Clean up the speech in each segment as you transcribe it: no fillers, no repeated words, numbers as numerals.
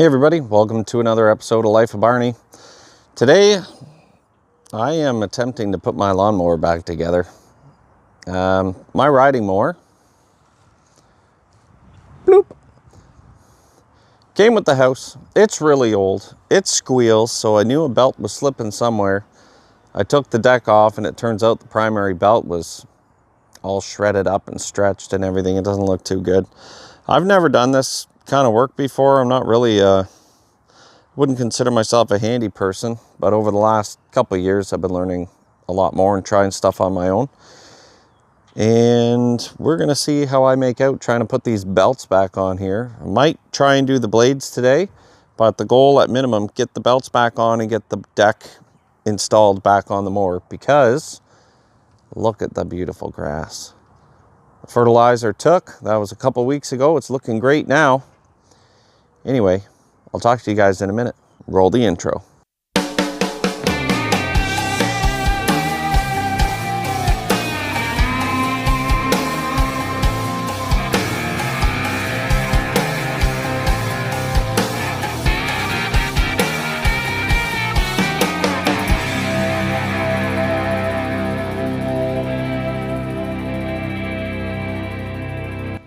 Hey everybody, welcome to another episode of Life of Barney. Today, I am attempting to put my lawnmower back together. My riding mower, bloop, came with the house. It's really old. It squeals, so I knew a belt was slipping somewhere. I took the deck off and it turns out the primary belt was all shredded up and stretched and everything. It doesn't look too good. I've never done this kind of work before. I'm not really wouldn't consider myself a handy person, but over the last couple of years I've been learning a lot more and trying stuff on my own. And we're gonna see how I make out trying to put these belts back on here. I might try and do the blades today, but the goal at minimum, get the belts back on and get the deck installed back on the mower, because look at the beautiful grass. The fertilizer took, that was a couple weeks ago. It's looking great now. Anyway, I'll talk to you guys in a minute. Roll the intro.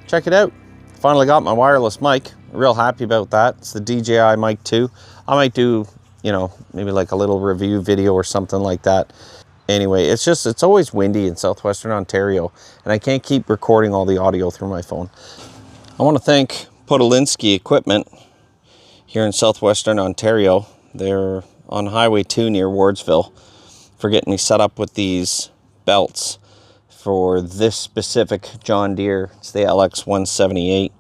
Check it out. Finally got my wireless mic. Real happy about that. It's the DJI Mic 2. I might do, maybe like a little review video or something like that. Anyway, it's always windy in southwestern Ontario, and I can't keep recording all the audio through my phone. I want to thank Podolinsky Equipment here in southwestern Ontario. They're on Highway 2 near Wardsville for getting me set up with these belts for this specific John Deere. It's the LX 178.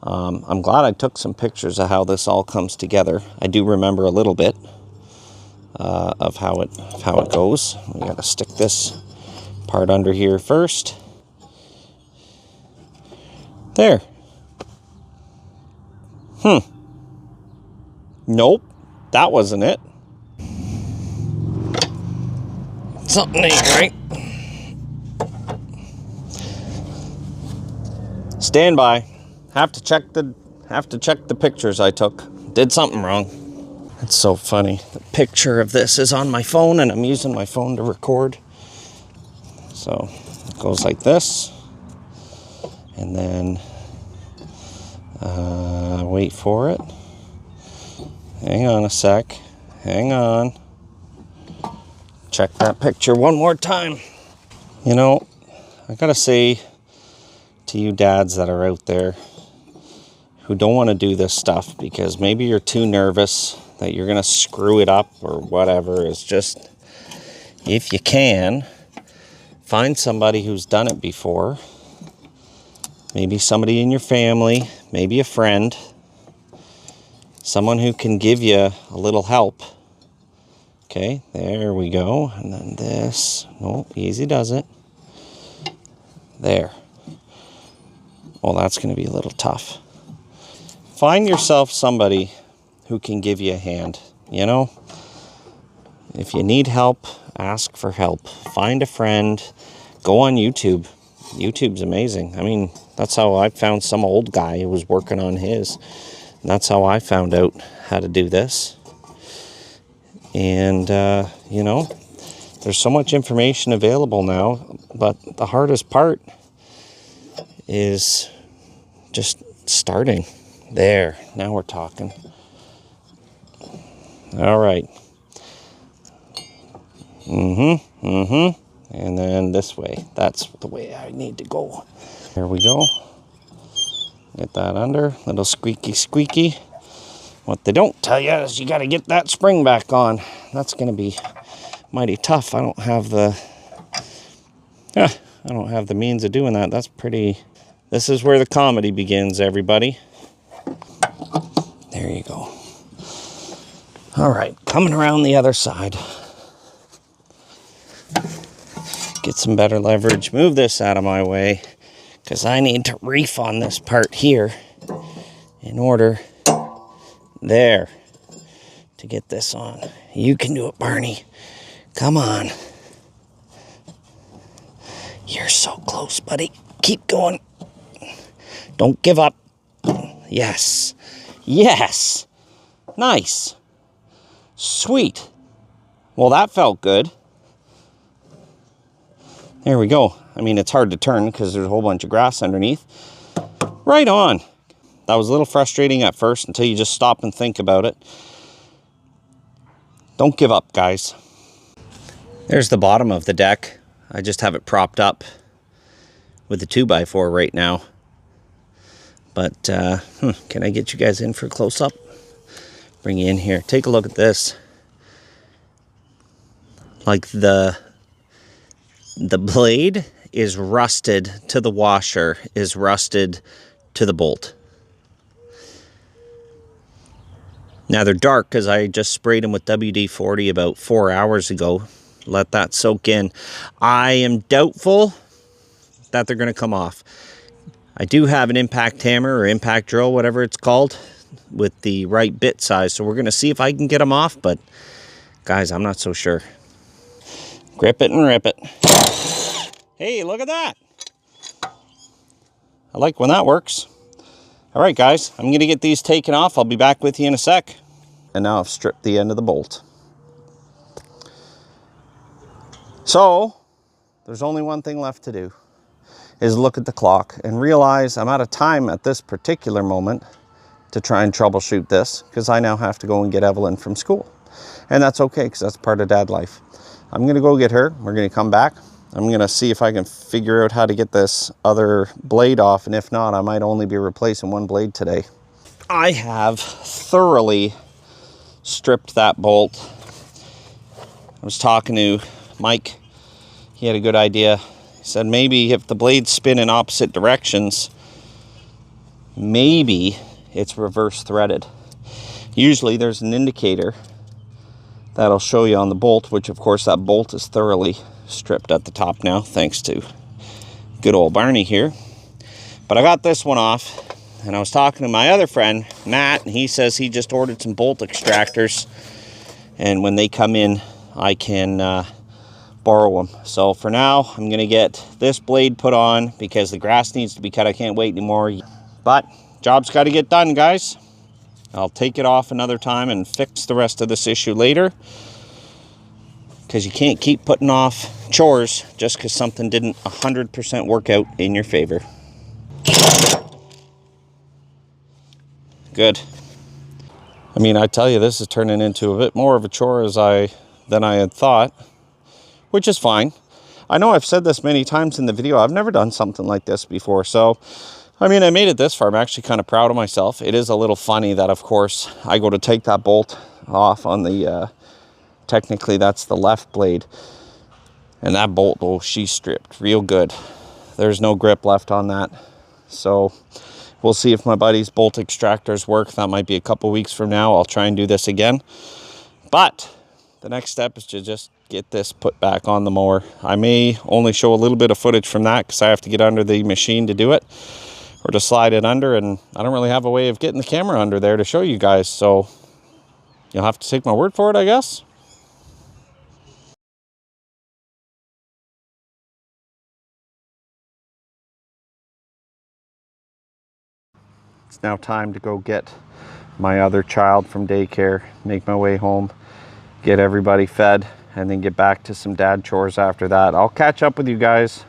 I'm glad I took some pictures of how this all comes together. I do remember a little bit of how it goes. We got to stick this part under here first. There. Nope, that wasn't it. Something ain't right. Stand by. Have to check the pictures I took. Did something wrong. It's so funny. The picture of this is on my phone and I'm using my phone to record. So it goes like this. And then wait for it. Hang on a sec. Hang on. Check that picture one more time. I gotta say to you dads that are out there who don't want to do this stuff because maybe you're too nervous that you're going to screw it up or whatever, is just, if you can, find somebody who's done it before. Maybe somebody in your family, maybe a friend, someone who can give you a little help. Okay, there we go. And then this, no, easy does it. There. Well, that's going to be a little tough. Find yourself somebody who can give you a hand. If you need help, ask for help. Find a friend. Go on YouTube. YouTube's amazing. I mean, that's how I found some old guy who was working on his. And that's how I found out how to do this. And, there's so much information available now, but the hardest part is just starting. There, now we're talking. All right. And then this way. That's the way I need to go. There we go. Get that under. Little squeaky squeaky. What they don't tell you is you got to get that spring back on. That's going to be mighty tough. I don't have the means of doing that. That's pretty. This is where the comedy begins, everybody. There you go. All right, coming around the other side. Get some better leverage. Move this out of my way, because I need to reef on this part here in order, there, to get this on. You can do it, Barney. Come on. You're so close, buddy. Keep going. Don't give up. Yes. Yes. Nice. Sweet. Well, that felt good. There we go. I mean, it's hard to turn because there's a whole bunch of grass underneath. Right on. That was a little frustrating at first until you just stop and think about it. Don't give up, guys. There's the bottom of the deck. I just have it propped up with the 2x4 right now. But can I get you guys in for a close-up? Bring you in here. Take a look at this. Like the blade is rusted to the washer, is rusted to the bolt. Now they're dark because I just sprayed them with WD-40 about 4 hours ago. Let that soak in. I am doubtful that they're going to come off. I do have an impact hammer or impact drill, whatever it's called, with the right bit size. So we're going to see if I can get them off, but guys, I'm not so sure. Grip it and rip it. Hey, look at that. I like when that works. All right, guys, I'm going to get these taken off. I'll be back with you in a sec. And now I've stripped the end of the bolt. So, there's only one thing left to do, is look at the clock and realize I'm out of time at this particular moment to try and troubleshoot this, because I now have to go and get Evelyn from school. And that's okay, because that's part of dad life. I'm going to go get her. We're going to come back. I'm going to see if I can figure out how to get this other blade off, and if not, I might only be replacing one blade today. I have thoroughly stripped that bolt. I was talking to Mike. He had a good idea. He said maybe if the blades spin in opposite directions, maybe it's reverse threaded. Usually there's an indicator that'll show you on the bolt, which of course that bolt is thoroughly stripped at the top now, thanks to good old Barney here. But I got this one off, and I was talking to my other friend, Matt, and he says he just ordered some bolt extractors, and when they come in, I can borrow them. So for now, I'm going to get this blade put on because the grass needs to be cut. I can't wait anymore. But job's got to get done, guys. I'll take it off another time and fix the rest of this issue later, because you can't keep putting off chores just because something didn't 100% work out in your favor. Good. I mean, I tell you, this is turning into a bit more of a chore than I had thought, which is fine. I know I've said this many times in the video. I've never done something like this before. So, I mean, I made it this far. I'm actually kind of proud of myself. It is a little funny that, of course, I go to take that bolt off on the, technically that's the left blade. And that bolt, oh, she's stripped real good. There's no grip left on that. So we'll see if my buddy's bolt extractors work. That might be a couple weeks from now. I'll try and do this again. But the next step is to just get this put back on the mower. I may only show a little bit of footage from that because I have to get under the machine to do it, or to slide it under, and I don't really have a way of getting the camera under there to show you guys, so you'll have to take my word for it, I guess. It's now time to go get my other child from daycare, make my way home, get everybody fed, and then get back to some dad chores after that. I'll catch up with you guys.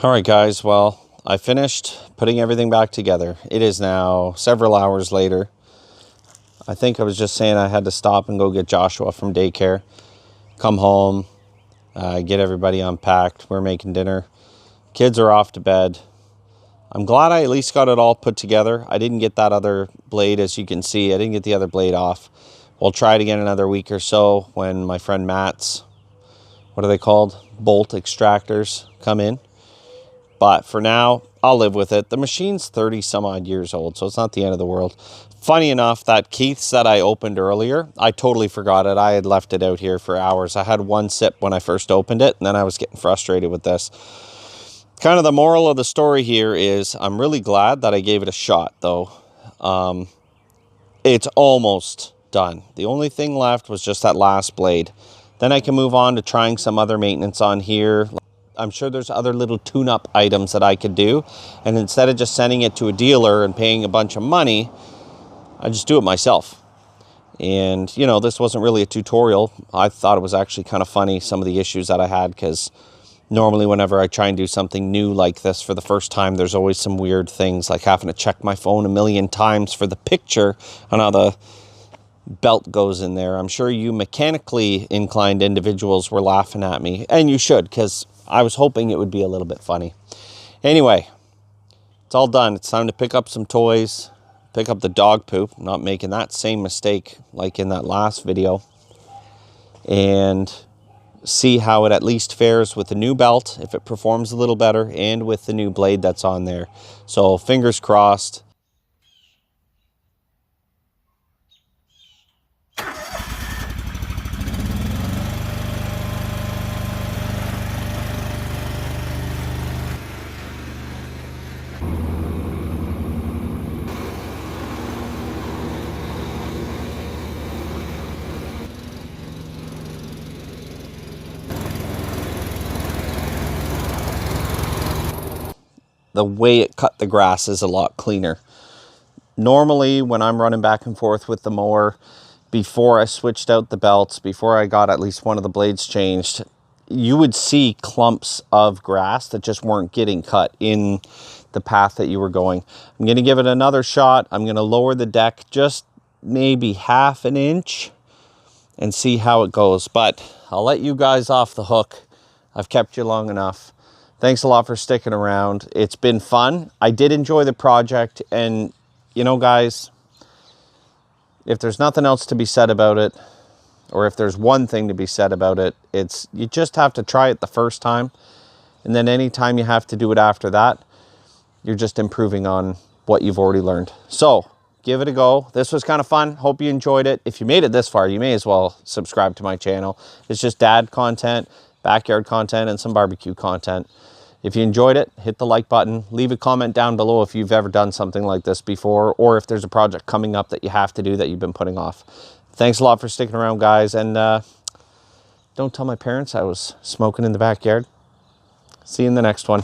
All right, guys, well, I finished putting everything back together. It is now several hours later. I think I was just saying I had to stop and go get Joshua from daycare, come home, get everybody unpacked. We're making dinner. Kids are off to bed. I'm glad I at least got it all put together. I didn't get that other blade, as you can see. I didn't get the other blade off. We'll try it again another week or so when my friend Matt's, what are they called? Bolt extractors come in. But for now, I'll live with it. The machine's 30 some odd years old, so it's not the end of the world. Funny enough, that Keith's that I opened earlier, I totally forgot it. I had left it out here for hours. I had one sip when I first opened it, and then I was getting frustrated with this. Kind of the moral of the story here is I'm really glad that I gave it a shot, though. It's almost done. The only thing left was just that last blade. Then I can move on to trying some other maintenance on here. I'm sure there's other little tune-up items that I could do. And instead of just sending it to a dealer and paying a bunch of money, I just do it myself. And, you know, this wasn't really a tutorial. I thought it was actually kind of funny, some of the issues that I had, because normally whenever I try and do something new like this for the first time, there's always some weird things, like having to check my phone a million times for the picture on how the belt goes in there. I'm sure you mechanically inclined individuals were laughing at me, and you should, because I was hoping it would be a little bit funny. Anyway, it's all done. It's time to pick up some toys, pick up the dog poop, not making that same mistake like in that last video, and see how it at least fares with the new belt, if it performs a little better, and with the new blade that's on there. So fingers crossed. The way it cut the grass is a lot cleaner. Normally, when I'm running back and forth with the mower, before I switched out the belts, before I got at least one of the blades changed, you would see clumps of grass that just weren't getting cut in the path that you were going. I'm going to give it another shot. I'm going to lower the deck just maybe half an inch and see how it goes. But I'll let you guys off the hook. I've kept you long enough. Thanks a lot for sticking around. It's been fun. I did enjoy the project, and you know, guys, if there's nothing else to be said about it, or if there's one thing to be said about it, it's you just have to try it the first time, and then anytime you have to do it after that, you're just improving on what you've already learned. So give it a go. This was kind of fun. Hope you enjoyed it. If you made it this far, you may as well subscribe to my channel. It's just dad content, backyard content, and some barbecue content. If you enjoyed it, hit the like button. Leave a comment down below if you've ever done something like this before, or if there's a project coming up that you have to do that you've been putting off. Thanks a lot for sticking around, guys. And don't tell my parents I was smoking in the backyard. See you in the next one.